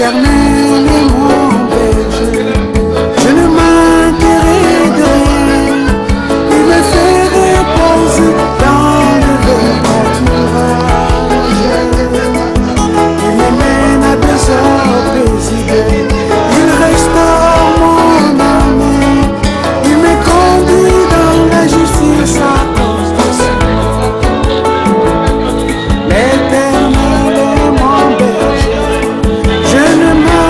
L'Éternel est mon berger, je ne manquerai de rien. Il me fait reposer dans le vert pâturage. Il me mène à des eaux paisibles, il restaure mon âme. Il me conduit dans la justice à cause de son nom. L'Éternel est mon berger, je ne manquerai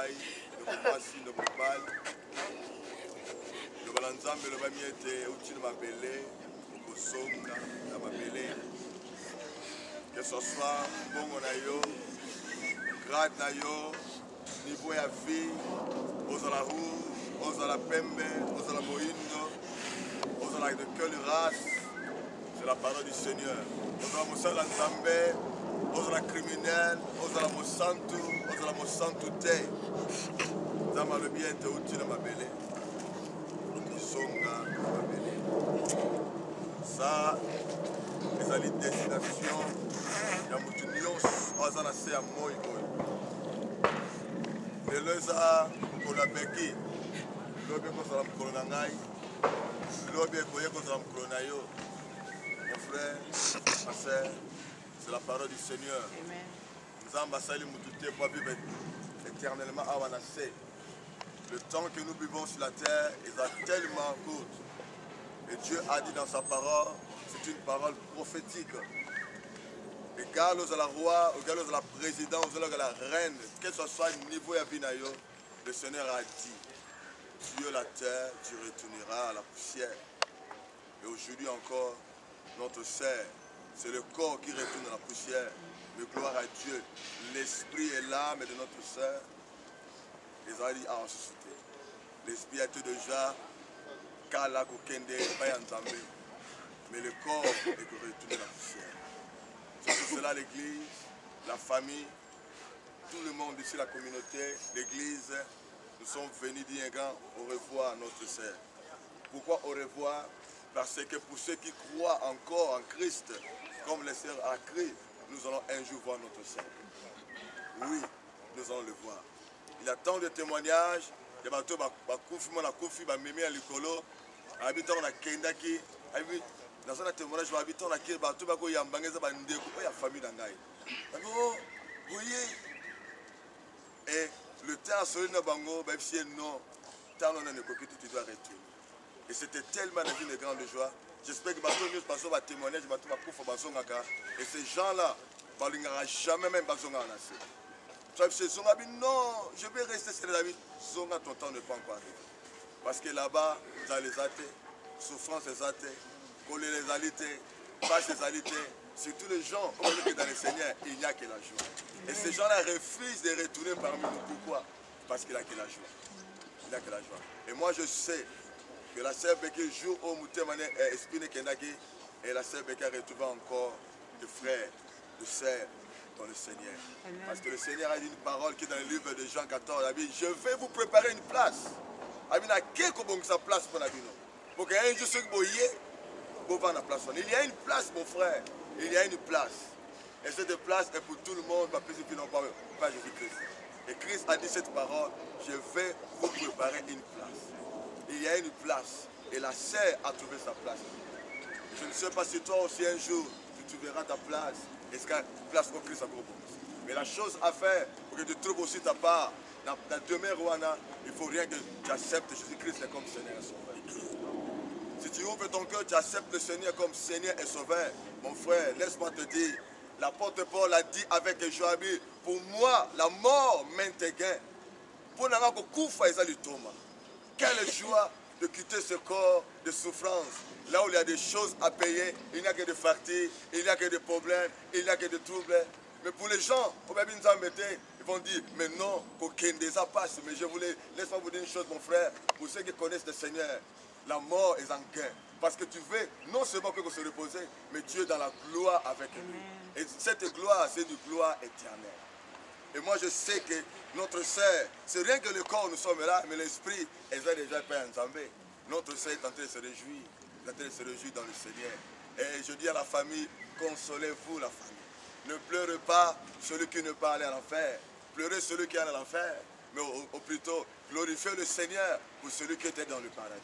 ngai ndeko mwasi ndeko mobali loba na nzambe elobami ete euti na mabele okosonga na mabele que ce soit mbongo na yo grade na yo niveau ya vie ozala rouge ozala pembe ozala moindo ozala de quelle race c'est la parole du Seigneur ozala mosala nzambe ozala criminel ozala mosantu te nzambe alobi ete outi na mabele okosonga na mabele ça ezali destination ya motu nyonso aza na se ya moi oyo lelo eza mokolo ya beki lobi ekozala mokolo na ngai lobi ekoye kozala mokolo na yo mon frère ma sœur c'est la parole du Seigneur nzambe asali motu te po vivre éternellement awa na se le temps que nous vivons sur la terre est tellement court et Dieu a dit dans sa parole c'est une parole prophétique. Égal aux la roi, égal aux la président, aux la reine, quel que soit le niveau de vie, le Seigneur a dit, Dieu la terre, tu retourneras à la poussière. Et aujourd'hui encore, notre sœur, c'est le corps qui retourne à la poussière. Mais gloire à Dieu, l'esprit et l'âme de notre sœur, les a dit à ressusciter. L'esprit a été déjà, Kala Kokende, Bayanzambe. Mais le corps est retourné à la poussière. C'est pour cela l'église, la famille, tout le monde ici, la communauté, l'église, nous sommes venus dire un grand au revoir à notre sœur. Pourquoi au revoir? Parce que pour ceux qui croient encore en Christ, comme les sœurs a cru, nous allons un jour voir notre sœur. Oui, nous allons le voir. Il y a tant de témoignages, des bateaux, Mimi à l'Ikolo, habitant la Kendaki, dans un témoignage, habitant la Kendaki, bateau, Yambangeza, la famille d'Angaï. Vous voyez, et le temps sur le bango, même si non, tant on a une coquille, tu dois retourner. Et c'était tellement une grande joie. J'espère que bateau nous passons à témoigner, bateau va couvrir Bazongaka. Et ces gens-là, ils n'auront jamais même Bazonga en assez. Non, je vais rester sur les amis. Zonga, ton temps ne peut pas encore arriver. Parce que là-bas, dans les athées, souffrance des athées, coller les alités, fâche les alités, surtout les gens, comme dans le Seigneur, il n'y a que la joie. Et ces gens-là refusent de retourner parmi nous. Pourquoi? Parce qu'il n'y a que la joie. Il n'y a que la joie. Et moi, je sais que la sœur Béké joue au Moutemane Espine Kendaki et la sœur Béké a retrouvé encore de frères, de sœurs dans le Seigneur. Amen. Parce que le Seigneur a dit une parole qui est dans le livre de Jean 14. Il a dit, je vais vous préparer une place. Il y a une place pour nous. Pour qu'il y ait un jour ce que vous voyez, vous avez la place. Il y a une place, mon frère. Il y a une place. Et cette place est pour tout le monde, pas Jésus-Christ. Et Christ a dit cette parole, je vais vous préparer une place. Il y a une place. Et la sœur a trouvé sa place. Je ne sais pas si toi aussi un jour, tu verras ta place. Est-ce qu'il y a une place pour Christ encore? Mais la chose à faire, pour que tu trouves aussi ta part, dans demeure Rwanda, il ne faut rien que tu acceptes Jésus-Christ comme Seigneur et Sauveur. Si tu ouvres ton cœur, tu acceptes le Seigneur comme Seigneur et Sauveur. Mon frère, laisse-moi te dire, l'apôtre Paul a dit avec Joabi, pour moi, la mort m'intègre. Pour n'avoir que Koufa et Thomas. Quelle joie de quitter ce corps de souffrance. Là où il y a des choses à payer, il n'y a que des factures, il n'y a que des problèmes, il n'y a que des troubles. Mais pour les gens, ils vont dire, mais non, qu'aucun des passe. Mais je voulais, laisse-moi vous dire une chose, mon frère, pour ceux qui connaissent le Seigneur, la mort est en gain. Parce que tu veux non seulement que se reposer, mais Dieu est dans la gloire avec lui. Et cette gloire, c'est une gloire éternelle. Et moi, je sais que notre sœur, c'est rien que le corps, nous sommes là, mais l'esprit est déjà pas ensemble. Notre sœur est en train de se réjouir, est en train de se réjouir dans le Seigneur. Et je dis à la famille, consolez-vous la famille. Ne pleurez pas celui qui ne peut aller à l'enfer. Pleurez celui qui est à l'enfer. Mais au plutôt, glorifiez le Seigneur pour celui qui était dans le paradis.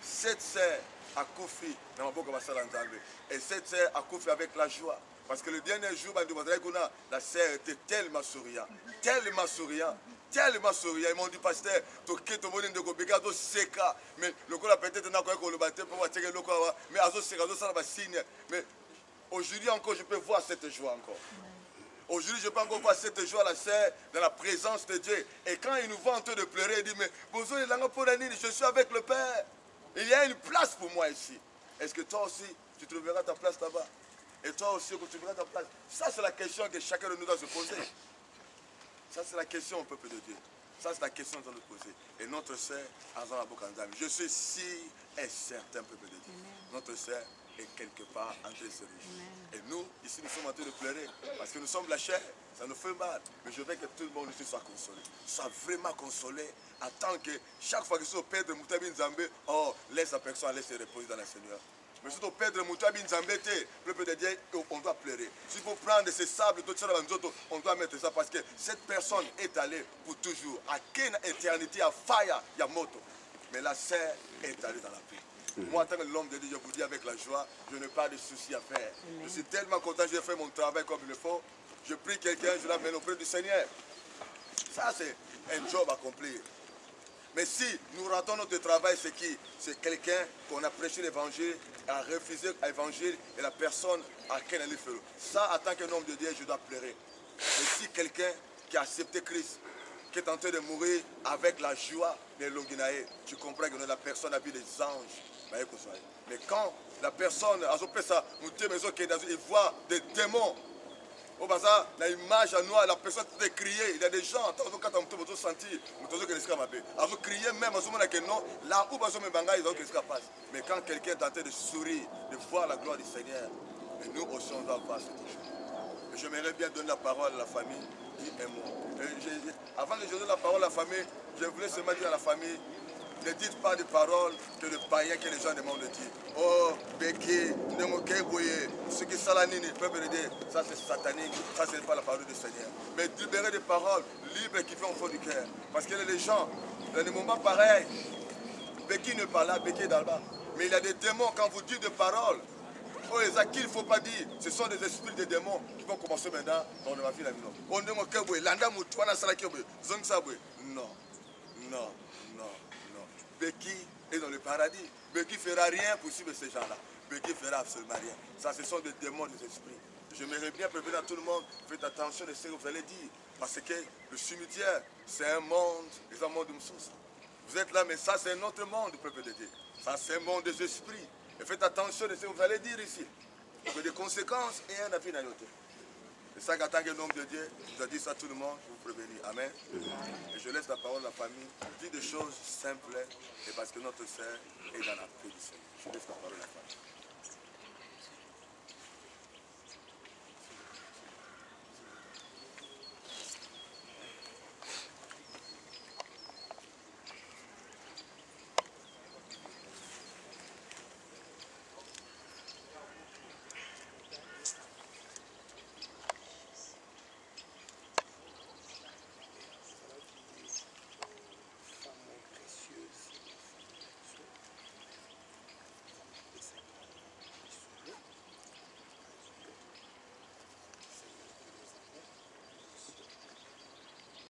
Cette sœur a couffé, et cette sœur a couffé avec la joie. Parce que le dernier jour, la sœur était tellement souriante. Tellement souriante. Tellement souriant. Ils m'ont dit, pasteur, mais le coup peut-être le baptême pour voir mais aujourd'hui encore, je peux voir cette joie encore. Aujourd'hui, je peux encore voir cette joie, la sœur, dans la présence de Dieu. Et quand il nous voit en train de pleurer, il dit, mais je suis avec le Père. Il y a une place pour moi ici. Est-ce que toi aussi, tu trouveras ta place là-bas? Et toi aussi, tu trouveras ta place? Ça, c'est la question que chacun de nous doit se poser. Ça, c'est la question au peuple de Dieu. Ça, c'est la question qu'on doit nous poser. Et notre sœur, Azan Abokandam, je suis si et certain, peuple de Dieu. Notre sœur est quelque part en train de se réjouir. Et nous, ici, nous sommes en train de pleurer. Parce que nous sommes la chair, ça nous fait mal. Mais je veux que tout le monde ici soit consolé. Soit vraiment consolé. En tant que chaque fois que je suis au Père de Moutabi Nzambé, oh, laisse la personne aller se reposer dans le Seigneur. Mais surtout au Père de Moutabi Nzambé, peuple de Dieu, on doit pleurer. S'il faut prendre ces sables, on doit mettre ça parce que cette personne est allée pour toujours. À quelle éternité, à Faya, Yamoto. Mais la sœur est allée dans la paix. Moi, en tant que l'homme de Dieu, je vous dis avec la joie, je n'ai pas de soucis à faire. Je suis tellement content, j'ai fait mon travail comme il le faut. Je prie quelqu'un, je l'amène auprès du Seigneur. Ça, c'est un job accompli. Mais si nous ratons notre travail, c'est qui? C'est quelqu'un qu'on a prêché l'évangile, a refusé l'évangile et la personne à qui elle est fait. Ça, en tant qu'homme de Dieu, je dois pleurer. Mais si quelqu'un qui a accepté Christ, qui est en train de mourir avec la joie de l'Onginae, tu comprends que la personne a vu des anges. Mais quand la personne a fait ça, il voit des démons. Au bazar, l'image à noir, la personne peut crier. Il y a des gens, quand on peut sentir, on peut crier même à ce moment que non, là où on passe. Mais quand quelqu'un est en train de sourire, de voir la gloire du Seigneur, et nous aussi on doit voir cette chose. J'aimerais bien donner la parole à la famille, dis un mot. Avant que je donne la parole à la famille, je voulais seulement dire à la famille, ne dites pas des paroles que le païen, que les gens demandent de dire. Oh, Beki, Nemokeboye, ce qui salanini, peuple de Dieu, ça c'est satanique, ça c'est pas la parole du Seigneur. Mais libérer des paroles libres qui font au fond du cœur. Parce que les gens, dans des moments pareils, Beki ne parle pas, Beki est dans le bas. Mais il y a des démons, quand vous dites des paroles, oh, les acquis, il ne faut pas dire, ce sont des esprits de démons qui vont commencer maintenant, on va finir la vie. On demande que Landa Moutouana Salakiobe, Zongsabwe. Non, non, non. Beki est dans le paradis. Beki ne fera rien pour suivre ces gens-là. Beki fera absolument rien. Ça, ce sont des démons des esprits. J'aimerais bien prévenir à tout le monde, faites attention de ce que vous allez dire. Parce que le cimetière, c'est un monde, c'est un monde de Moussous. Vous êtes là, mais ça, c'est un autre monde, le peuple de Dieu. Ça, c'est un monde des esprits. Et faites attention de ce que vous allez dire ici. Il y a des conséquences et un avis dans l'autre. C'est ça qu'en tant que homme de Dieu, je dois dire ça à tout le monde pour vous prévenir. Amen. Et je laisse la parole à la famille. Je dis des choses simples et parce que notre sœur est dans la paix du Seigneur. Je laisse la parole à la famille.